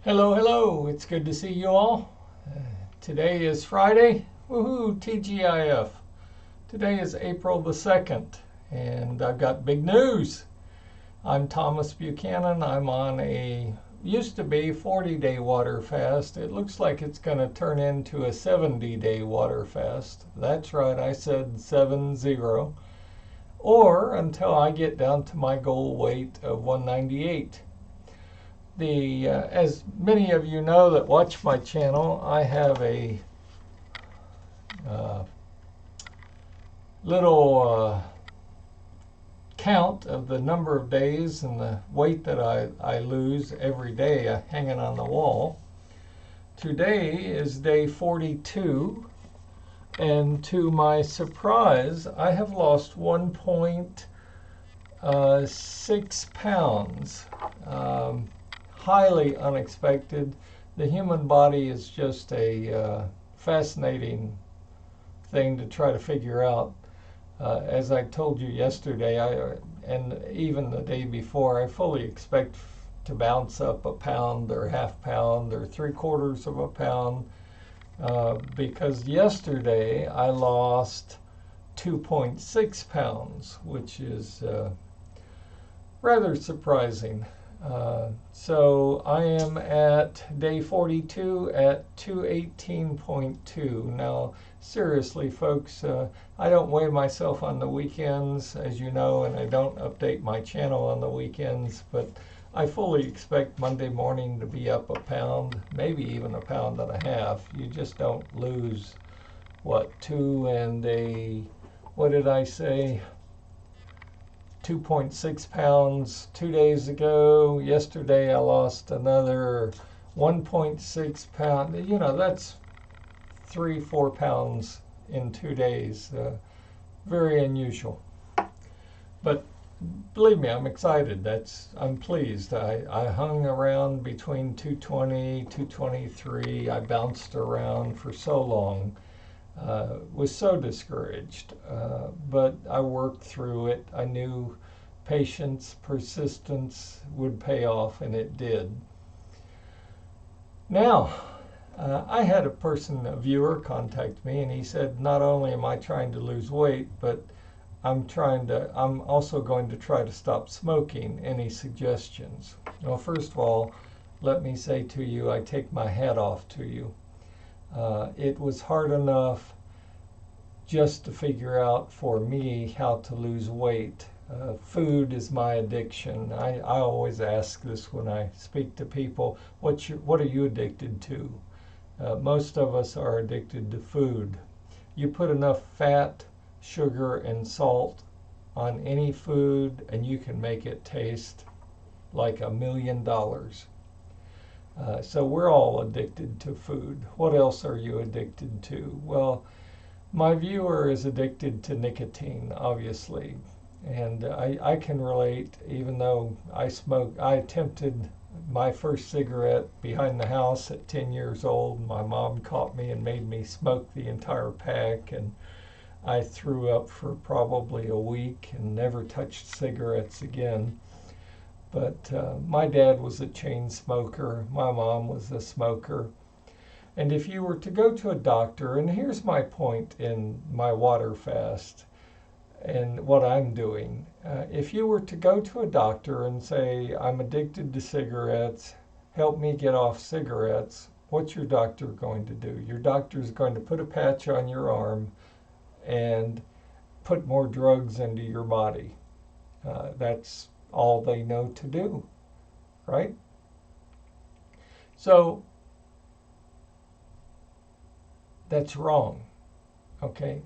Hello, hello. It's good to see you all. Today is Friday. Woohoo, TGIF. Today is April the 2nd, and I've got big news. I'm Thomas Buchanan. I'm on a used to be 40-day water fast. It looks like it's going to turn into a 70-day water fast. That's right, I said 70. Or until I get down to my goal weight of 198. As many of you know that watch my channel, I have a uh, little count of the number of days and the weight that I lose every day hanging on the wall. Today is day 42, and to my surprise, I have lost 1.6 pounds. Highly unexpected. The human body is just a fascinating thing to try to figure out. As I told you yesterday, and even the day before, I fully expect to bounce up a pound or half pound or 3/4 of a pound, because yesterday I lost 2.6 pounds, which is rather surprising. So I am at day 42 at 218.2. Now, seriously, folks, I don't weigh myself on the weekends, as you know, and I don't update my channel on the weekends, but I fully expect Monday morning to be up a pound, maybe even a pound and a half. You just don't lose, what, 2.6 pounds 2 days ago. Yesterday I lost another 1.6 pounds. You know, that's 3-4 pounds in 2 days. Very unusual. But believe me, I'm excited. I'm pleased. I hung around between 220, 223. I bounced around for so long. Was so discouraged, but I worked through it. I knew patience, persistence would pay off, and it did. Now, I had a viewer contact me, and he said, not only am I trying to lose weight, but I'm also going to try to stop smoking. Any suggestions? Well, first of all, let me say to you, I take my hat off to you. It was hard enough just to figure out for me how to lose weight. Food is my addiction. I always ask this when I speak to people, what are you addicted to? Most of us are addicted to food. You put enough fat, sugar, and salt on any food, and you can make it taste like $1 million. So we're all addicted to food. What else are you addicted to? Well, my viewer is addicted to nicotine, obviously. And I can relate, even though I attempted my first cigarette behind the house at 10 years old. My mom caught me and made me smoke the entire pack, and I threw up for probably a week and never touched cigarettes again. But my dad was a chain smoker. My mom was a smoker. And if you were to go to a doctor, and here's my point in my water fast and what I'm doing. If you were to go to a doctor and say, I'm addicted to cigarettes, help me get off cigarettes, what's your doctor going to do? Your doctor is going to put a patch on your arm and put more drugs into your body. That's all they know to do, right? So that's wrong, okay?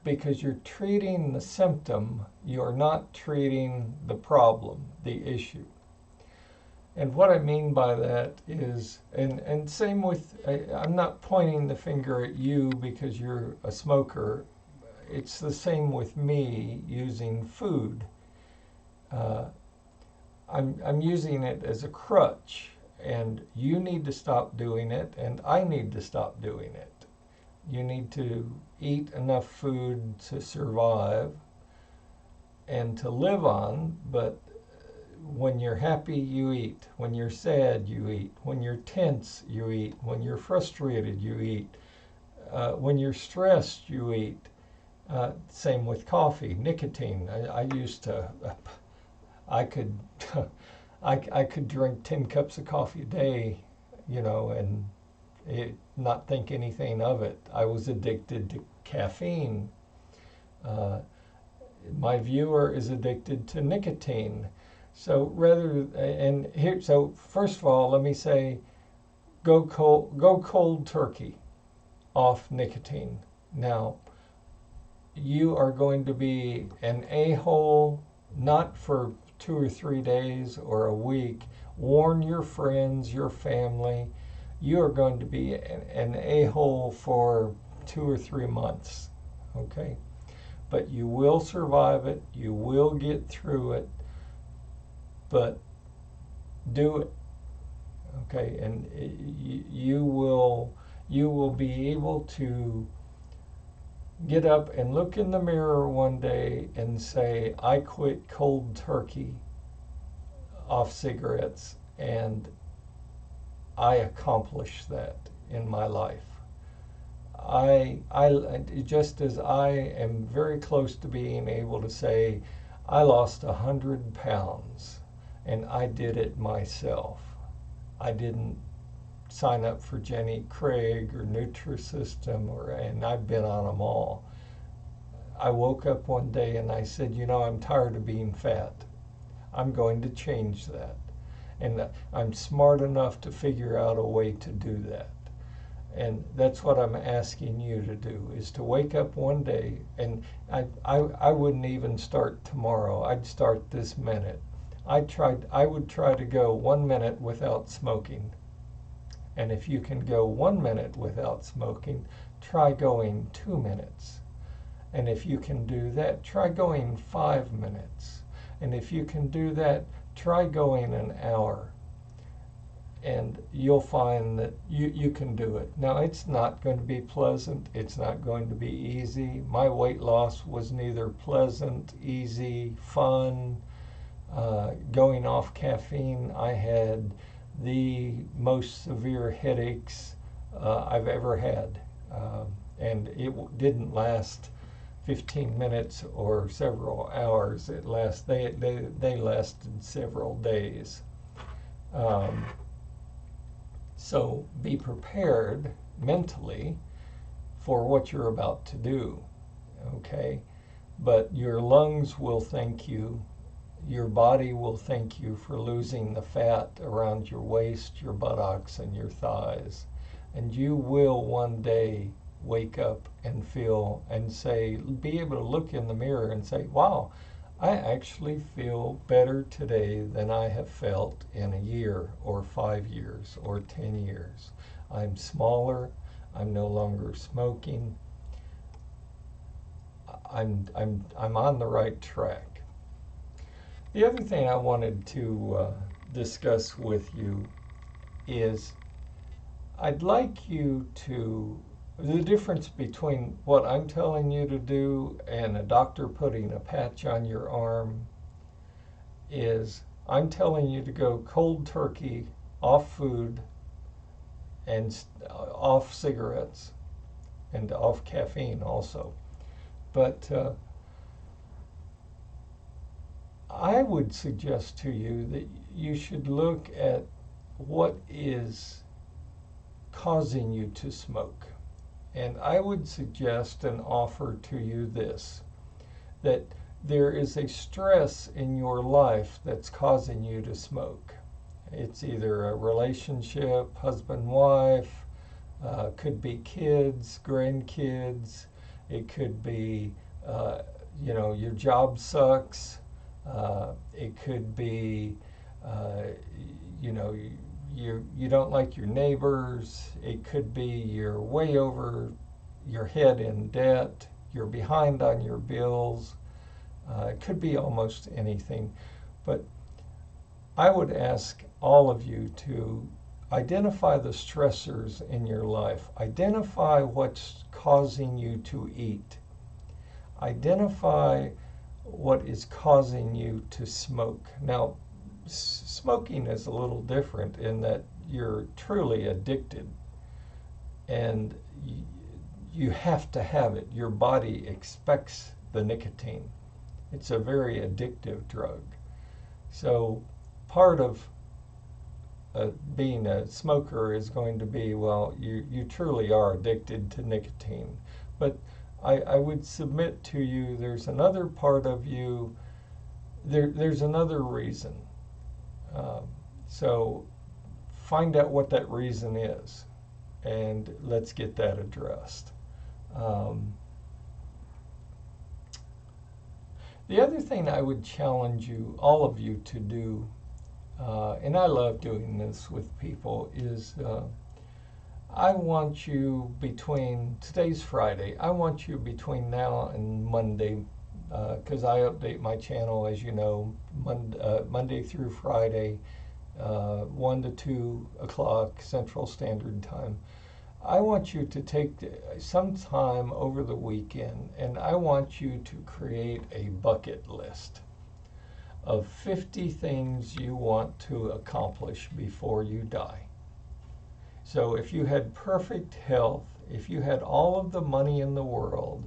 Because you're treating the symptom, you're not treating the problem, the issue. And what I mean by that is, and same with, I'm not pointing the finger at you because you're a smoker. It's the same with me using food. I'm using it as a crutch, and you need to stop doing it, and I need to stop doing it. You need to eat enough food to survive and to live on, but when you're happy, you eat. When you're sad, you eat. When you're tense, you eat. When you're frustrated, you eat. When you're stressed, you eat. Same with coffee, nicotine. I used to, I could, I could drink 10 cups of coffee a day, and not think anything of it. I was addicted to caffeine. Uh, my viewer is addicted to nicotine. So so first of all, let me say, go cold turkey off nicotine. Now, you are going to be an a-hole, not for 2 or 3 days or a week. Warn your friends, your family. You are going to be an a-hole for 2 or 3 months, okay? But you will survive it. You will get through it. But do it, okay? And you will be able to get up and look in the mirror one day and say, I quit cold turkey off cigarettes, and I accomplished that in my life. I just as I am very close to being able to say, I lost 100 pounds and I did it myself. I didn't sign up for Jenny Craig or Nutrisystem, and I've been on them all. I woke up one day and I said, I'm tired of being fat. I'm going to change that. And I'm smart enough to figure out a way to do that. And that's what I'm asking you to do, is to wake up one day, and I wouldn't even start tomorrow. I'd start this minute. I would try to go 1 minute without smoking. And if you can go 1 minute without smoking, try going 2 minutes. And if you can do that, try going 5 minutes. And if you can do that, try going an hour. And you'll find that you can do it. Now, it's not going to be pleasant. It's not going to be easy. My weight loss was neither pleasant, easy, fun. Going off caffeine, I had the most severe headaches I've ever had. And it didn't last 15 minutes or several hours. They lasted several days. So be prepared mentally for what you're about to do, okay? But your lungs will thank you. Your body will thank you for losing the fat around your waist, your buttocks, and your thighs. And you will one day wake up and feel and say, be able to look in the mirror and say, wow, I actually feel better today than I have felt in a year or 5 years or 10 years. I'm smaller. I'm no longer smoking. I'm on the right track. The other thing I wanted to discuss with you is I'd like you to, the difference between what I'm telling you to do and a doctor putting a patch on your arm is I'm telling you to go cold turkey, off food, and off cigarettes, and off caffeine also. But I would suggest to you that you should look at what is causing you to smoke. And I would suggest and offer to you this, that there is a stress in your life that's causing you to smoke. It's either a relationship, husband, wife, could be kids, grandkids, it could be, your job sucks, it could be, you don't like your neighbors. It could be you're way over your head in debt. You're behind on your bills. It could be almost anything. But I would ask all of you to identify the stressors in your life. Identify what's causing you to eat. Identify what is causing you to smoke. Now, smoking is a little different in that you're truly addicted, and you have to have it. Your body expects the nicotine. It's a very addictive drug. So part of being a smoker is going to be, well, you truly are addicted to nicotine. But I would submit to you there's another part of you, there's another reason. So find out what that reason is, and let's get that addressed. The other thing I would challenge you, all of you, to do, and I love doing this with people, is I want you today's Friday, I want you between now and Monday, because I update my channel, as you know, Monday through Friday, 1 to 2 o'clock Central Standard Time. I want you to take some time over the weekend, and I want you to create a bucket list of 50 things you want to accomplish before you die. So if you had perfect health, if you had all of the money in the world,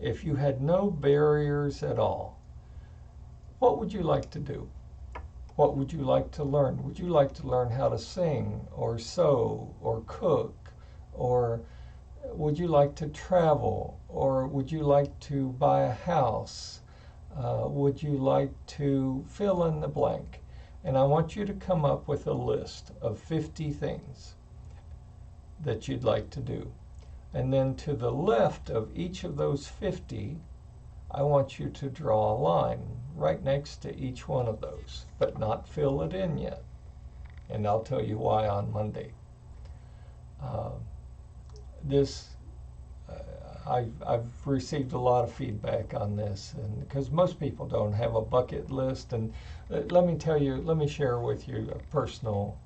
if you had no barriers at all, what would you like to do? What would you like to learn? Would you like to learn how to sing or sew or cook? Or would you like to travel? Or would you like to buy a house? Would you like to fill in the blank? And I want you to come up with a list of 50 things that you'd like to do. And then to the left of each of those 50, I want you to draw a line right next to each one of those, but not fill it in yet. And I'll tell you why on Monday. I've received a lot of feedback on this, and because most people don't have a bucket list. And let me share with you a personal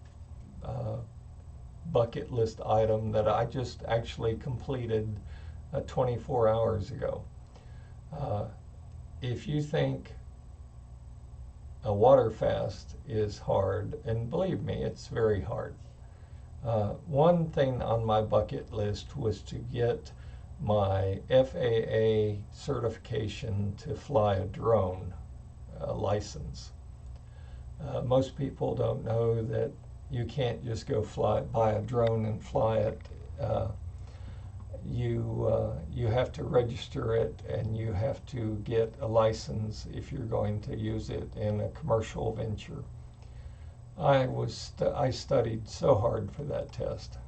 bucket list item that I just actually completed 24 hours ago. If you think a water fast is hard, and believe me, it's very hard. One thing on my bucket list was to get my FAA certification to fly a drone license. Most people don't know that you can't just go buy a drone and fly it. You have to register it, and you have to get a license if you're going to use it in a commercial venture. I studied so hard for that test.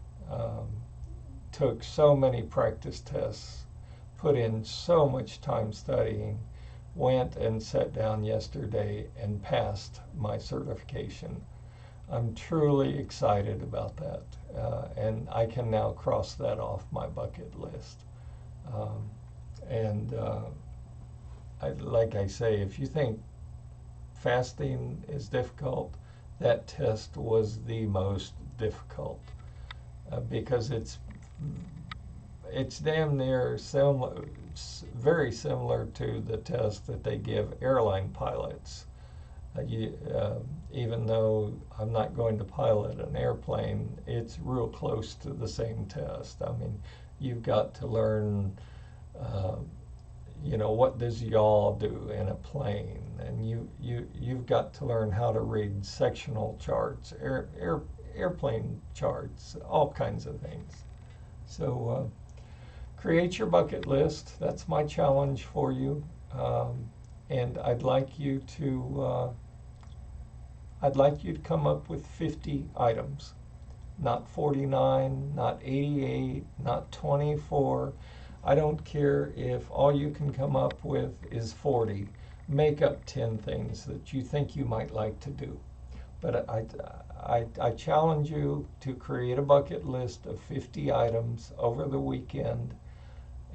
Took so many practice tests, put in so much time studying, went and sat down yesterday and passed my certification. I'm truly excited about that, and I can now cross that off my bucket list. Like I say, if you think fasting is difficult, that test was the most difficult, because it's damn near very similar to the test that they give airline pilots. Even though I'm not going to pilot an airplane, it's real close to the same test. I mean, you've got to learn, what does yaw do in a plane, and you've got to learn how to read sectional charts, airplane charts, all kinds of things. So create your bucket list. That's my challenge for you, and I'd like you to come up with 50 items, not 49, not 88, not 24. I don't care if all you can come up with is 40. Make up 10 things that you think you might like to do. But I challenge you to create a bucket list of 50 items over the weekend,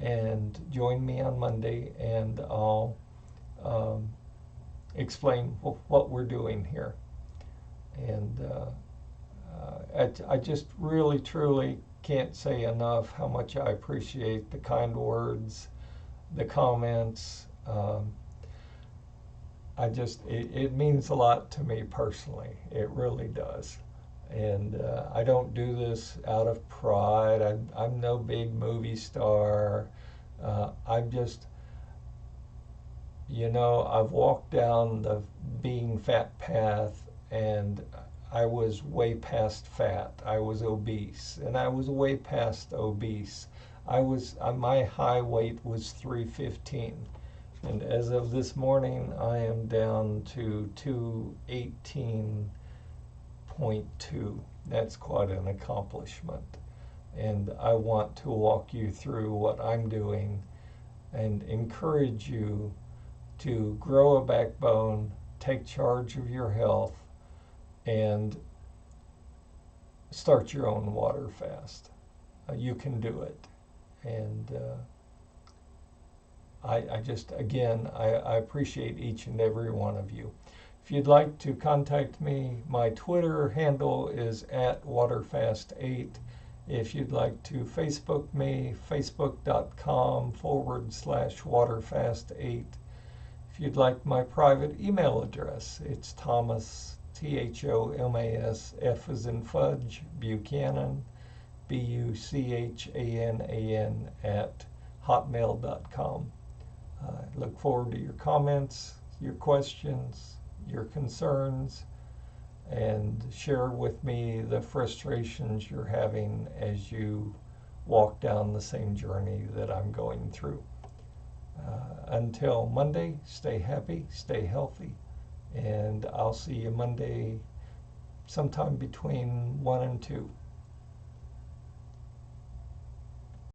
and join me on Monday, and I'll explain what we're doing here. And I just really, truly can't say enough how much I appreciate the kind words, the comments. it means a lot to me personally. It really does. And I don't do this out of pride. I'm no big movie star. I'm just, I've walked down the being fat path, and I was way past fat. I was obese, and I was way past obese. My high weight was 315. And as of this morning, I am down to 218.2. That's quite an accomplishment. And I want to walk you through what I'm doing and encourage you to grow a backbone, take charge of your health, and start your own water fast. You can do it. And I appreciate each and every one of you. If you'd like to contact me, my Twitter handle is @waterfast8. If you'd like to Facebook me, facebook.com/waterfast8. If you'd like my private email address, it's Thomas, Thomas, F as in fudge, Buchanan, Buchanan @hotmail.com. I look forward to your comments, your questions, your concerns, and share with me the frustrations you're having as you walk down the same journey that I'm going through. Until Monday, stay happy, stay healthy, and I'll see you Monday sometime between 1 and 2.